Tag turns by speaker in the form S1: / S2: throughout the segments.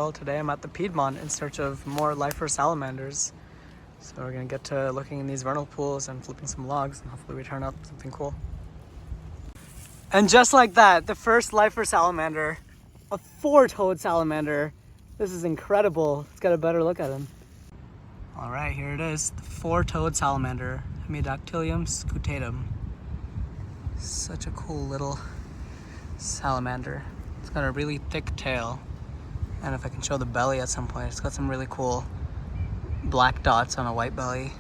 S1: Well, today I'm at the Piedmont in search of more lifer salamanders. So we're gonna get to looking in these vernal pools and flipping some logs, and hopefully we turn up something cool. And just like that, the first lifer salamander, a 4-toed salamander. This is incredible. Let's get a better look at him. All right, here it is, the 4-toed salamander, Hemidactylium scutatum. Such a cool little salamander. It's got a really thick tail, and if I can show the belly at some point, it's got some really cool black dots on a white belly.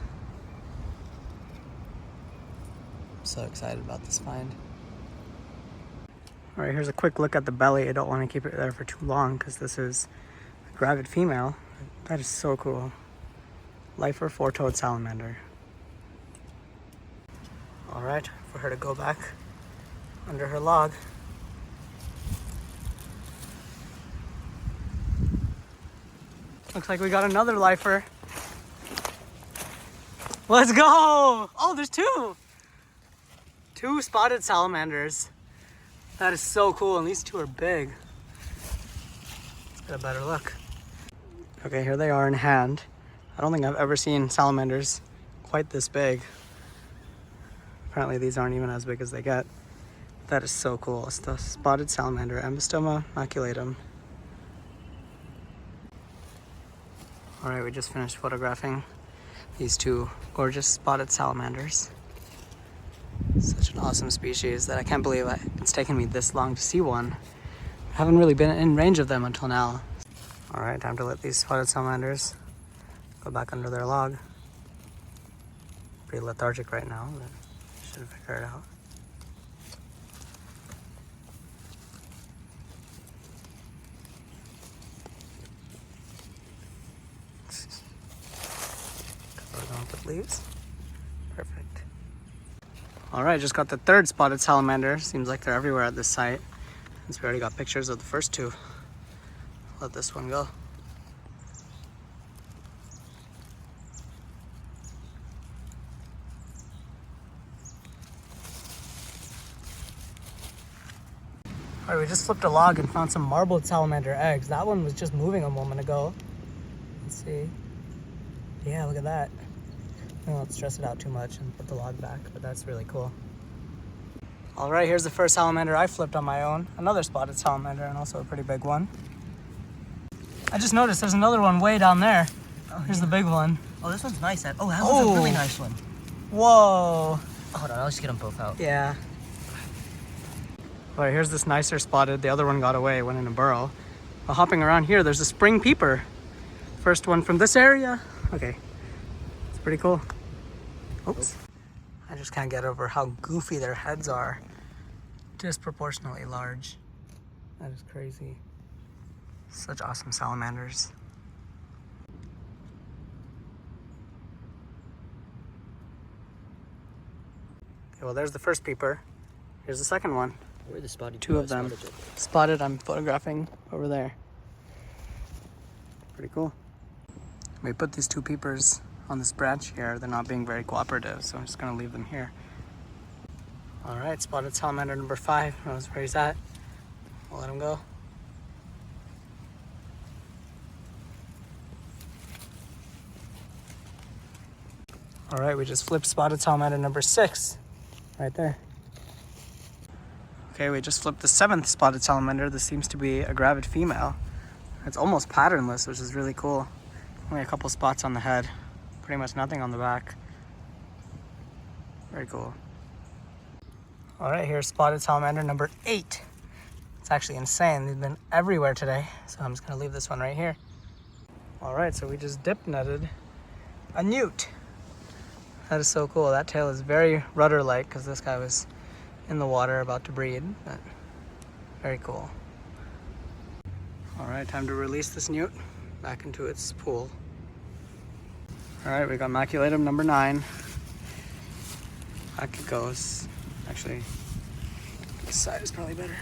S1: I'm so excited about this find. All right, here's a quick look at the belly. I don't want to keep it there for too long because this is a gravid female. That is so cool. Lifer 4-toed salamander. All right, for her to go back under her log. Looks like we got another lifer. Let's go! Oh, there's two! 2 spotted salamanders. That is so cool, and these 2 are big. Let's get a better look. Okay, here they are in hand. I don't think I've ever seen salamanders quite this big. Apparently these aren't even as big as they get. That is so cool. It's the spotted salamander, Ambystoma maculatum. All right, we just finished photographing these 2 gorgeous spotted salamanders. Such an awesome species that I can't believe it's taken me this long to see one. I haven't really been in range of them until now. All right, time to let these spotted salamanders go back under their log. Pretty lethargic right now, but should figure it out. Leaves. Perfect. All right, just got the 3rd spotted salamander. Seems like they're everywhere at this site. Since we already got pictures of the first 2. Let this one go. All right, we just flipped a log and found some marbled salamander eggs. That one was just moving a moment ago. Let's see. Yeah, look at that. I won't stress it out too much and put the log back, but that's really cool. All right, here's the first salamander I flipped on my own. Another spotted salamander, and also a pretty big one. I just noticed there's another one way down there. Oh, here's the big one.
S2: Oh, this one's nice. Oh, that was a really nice one.
S1: Whoa.
S2: Hold on, I'll just get them both out.
S1: Yeah. All right, here's this nicer spotted. The other one got away, went in a burrow. While hopping around here, there's a spring peeper. First one from this area. Okay, it's pretty cool. Oops. I just can't get over how goofy their heads are. Disproportionately large. That is crazy. Such awesome salamanders. Okay, well, there's the first peeper. Here's the second one.
S2: Where are the spotted?
S1: 2 of them. Spotted, I'm photographing over there. Pretty cool. We put these 2 peepers on this branch here. They're not being very cooperative, so I'm just gonna leave them here. All right, spotted salamander number 5. Knows where he's at. We'll let him go. All right, we just flipped spotted salamander number 6. Right there. Okay, we just flipped the 7th spotted salamander. This seems to be a gravid female. It's almost patternless, which is really cool. Only a couple spots on the head. Pretty much nothing on the back. Very cool. All right, here's spotted salamander number 8. It's actually insane. They've been everywhere today, so I'm just gonna leave this one right here. All right, so we just dip netted a newt. That is so cool. That tail is very rudder-like because this guy was in the water about to breed, but very cool. All right, time to release this newt back into its pool. All right, we got maculatum number 9. Back it goes. Actually, this side is probably better.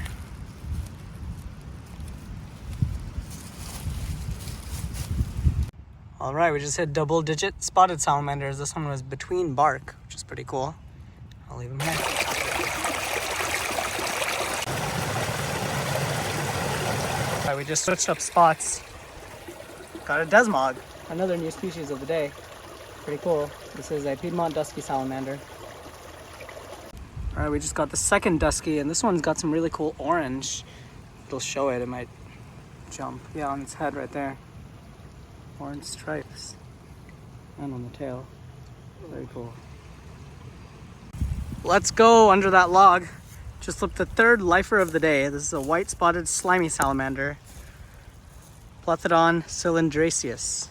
S1: All right, we just hit double-digit spotted salamanders. This one was between bark, which is pretty cool. I'll leave him here. All right, we just switched up spots. got a desmog, another new species of the day. Pretty cool. This is a Piedmont Dusky Salamander. Alright, we just got the second Dusky, and this one's got some really cool orange. It'll show it, it might jump. Yeah, on its head right there. Orange stripes. And on the tail. Very cool. Let's go under that log. Just flipped the third lifer of the day. This is a white spotted slimy salamander. Plethodon cylindriceus.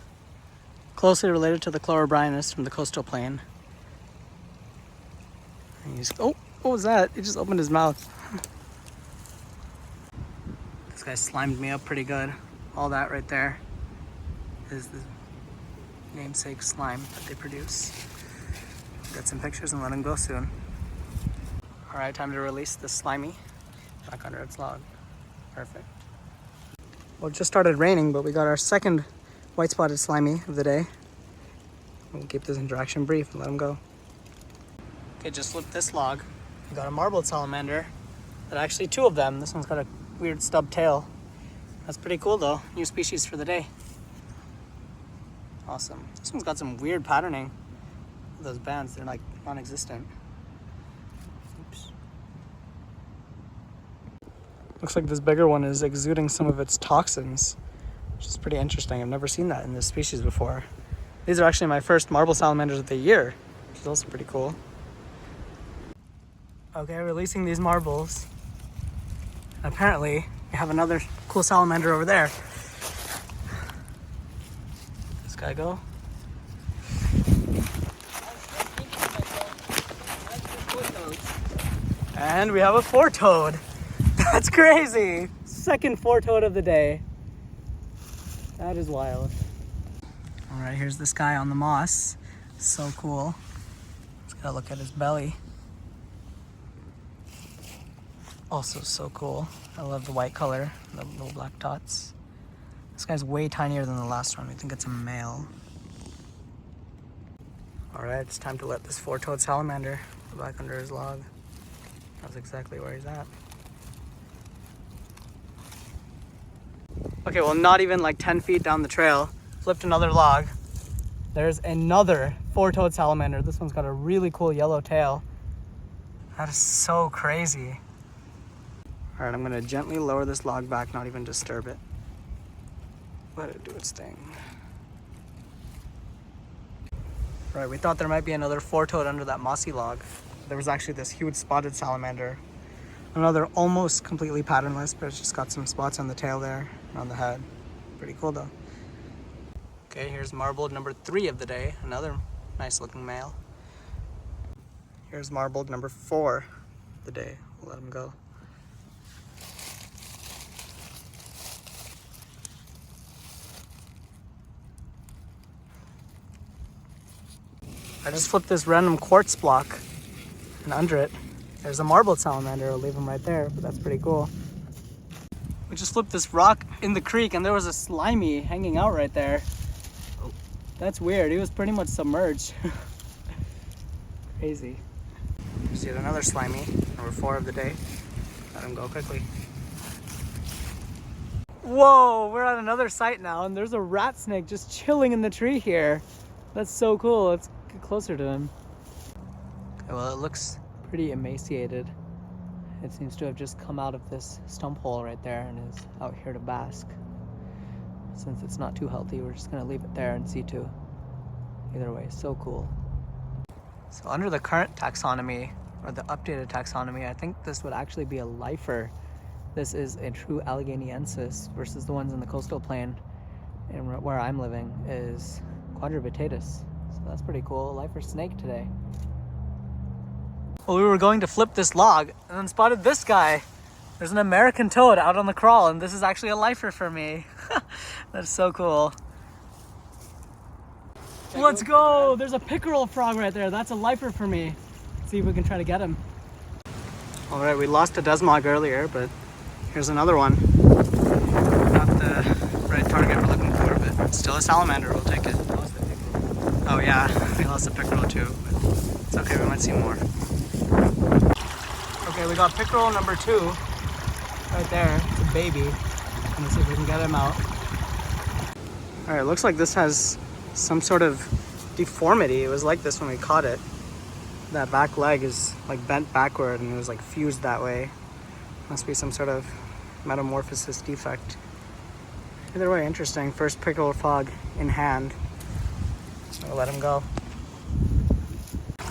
S1: Closely related to the Chlorobryanus from the coastal plain. Oh, what was that? He just opened his mouth. This guy slimed me up pretty good. All that right there is the namesake slime that they produce. Get some pictures and let him go soon. Alright, time to release the slimy back under its log. Perfect. Well, it just started raining, but we got our second white spotted slimy of the day. We'll keep this interaction brief and let him go. Okay, just flipped this log. We got a marbled salamander. But actually two of them. This one's got a weird stub tail. That's pretty cool though. New species for the day. Awesome. This one's got some weird patterning. Those bands, they're like non-existent. Oops. Looks like this bigger one is exuding some of its toxins, which is pretty interesting. I've never seen that in this species before. These are actually my first marble salamanders of the year, which is also pretty cool. Okay, releasing these marbles. Apparently, we have another cool salamander over there. This guy go. And we have a four-toed. That's crazy. Second four-toed of the day. That is wild. All right, here's this guy on the moss. So cool. Let's get a look at his belly. Also so cool. I love the white color, the little black dots. This guy's way tinier than the last one. We think it's a male. All right, it's time to let this four-toed salamander go back under his log. That's exactly where he's at. Okay, well, not even like 10 feet down the trail, flipped another log. There's another four-toed salamander. This one's got a really cool yellow tail. That is so crazy. All right, I'm gonna gently lower this log back, not even disturb it. Let it do its thing. Right, we thought there might be another four-toed under that mossy log. There was actually this huge spotted salamander. Another almost completely patternless, but it's just got some spots on the tail there and on the head. Pretty cool though. Okay, here's marbled number 3 of the day. Another nice looking male. Here's marbled number 4 of the day. We'll let him go. I just flipped this random quartz block, and under it, there's a marbled salamander. I'll leave him right there, but that's pretty cool. We just flipped this rock in the creek, and there was a slimy hanging out right there. Oh, that's weird. He was pretty much submerged. Crazy. Just yet another slimy, number 4 of the day. Let him go quickly. Whoa, we're at another site now, and there's a rat snake just chilling in the tree here. That's so cool. Let's get closer to him. Okay, well, it looks pretty emaciated. It seems to have just come out of this stump hole right there and is out here to bask. Since it's not too healthy, we're just gonna leave it there and see to. Either way, so cool. So under the current taxonomy, or the updated taxonomy, I think this would actually be a lifer. This is a true Allegheniensis versus the ones in the coastal plain, and where I'm living is Quadrivitatus. So that's pretty cool. Lifer snake today. Well, we were going to flip this log and then spotted this guy. There's an American toad out on the crawl, and this is actually a lifer for me. That's so cool. Let's go! There's a pickerel frog right there. That's a lifer for me. Let's see if we can try to get him. All right, we lost a desmog earlier, but here's another one. Not the right target we're looking for, but still a salamander. We'll take it. Oh yeah, we lost a pickerel too, but it's okay, we might see more. Okay, we got pickerel number 2 right there. It's a baby. Let's see if we can get him out. All All right, it looks like this has some sort of deformity. It was like this when we caught it. That back leg is like bent backward and it was like fused that way. Must be some sort of metamorphosis defect. Either way, interesting. First pickerel frog in hand. I'll let him go. All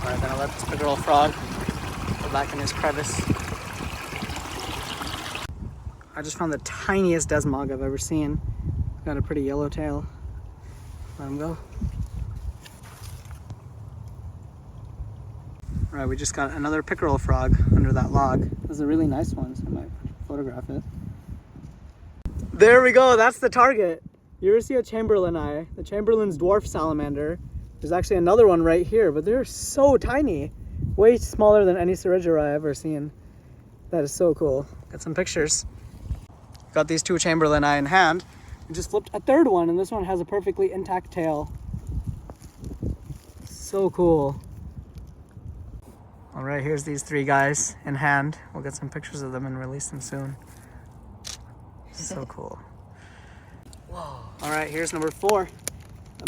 S1: right, then I'll let this pickerel frog go back in his crevice. I just found the tiniest desmog I've ever seen. Got a pretty yellow tail. Let him go. All right, we just got another pickerel frog under that log. This is a really nice one, so I might photograph it. There we go, that's the target. You ever see a Chamberlain eye? The Chamberlain's dwarf salamander. There's actually another one right here, but they're so tiny. Way smaller than any Cerigera I've ever seen. That is so cool. Got some pictures. Got these two Chamberlain eye in hand. We just flipped a third one, and this one has a perfectly intact tail. So cool. All right, here's these three guys in hand. We'll get some pictures of them and release them soon. So cool. Whoa. All right, here's number 4.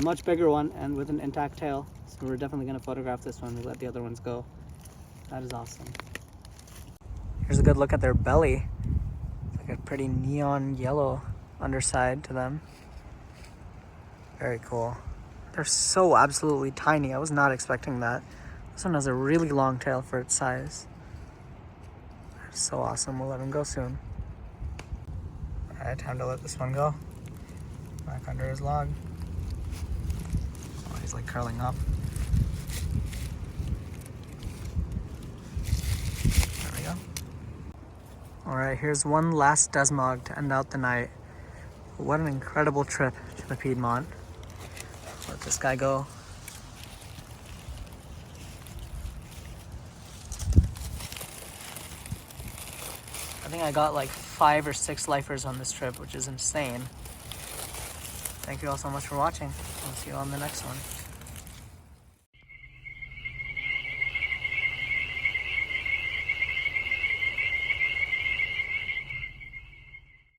S1: A much bigger one and with an intact tail. So we're definitely gonna photograph this one. We'll let the other ones go. That is awesome. Here's a good look at their belly. It's like a pretty neon yellow underside to them. Very cool. They're so absolutely tiny. I was not expecting that. This one has a really long tail for its size. That's so awesome. We'll let him go soon. All right, time to let this one go. Back under his log. Oh, he's like curling up. There we go. All right, here's one last desmog to end out the night. What an incredible trip to the Piedmont. Let this guy go. I think I got like 5 or 6 lifers on this trip, which is insane. Thank you all so much for watching. I'll see you on the next one.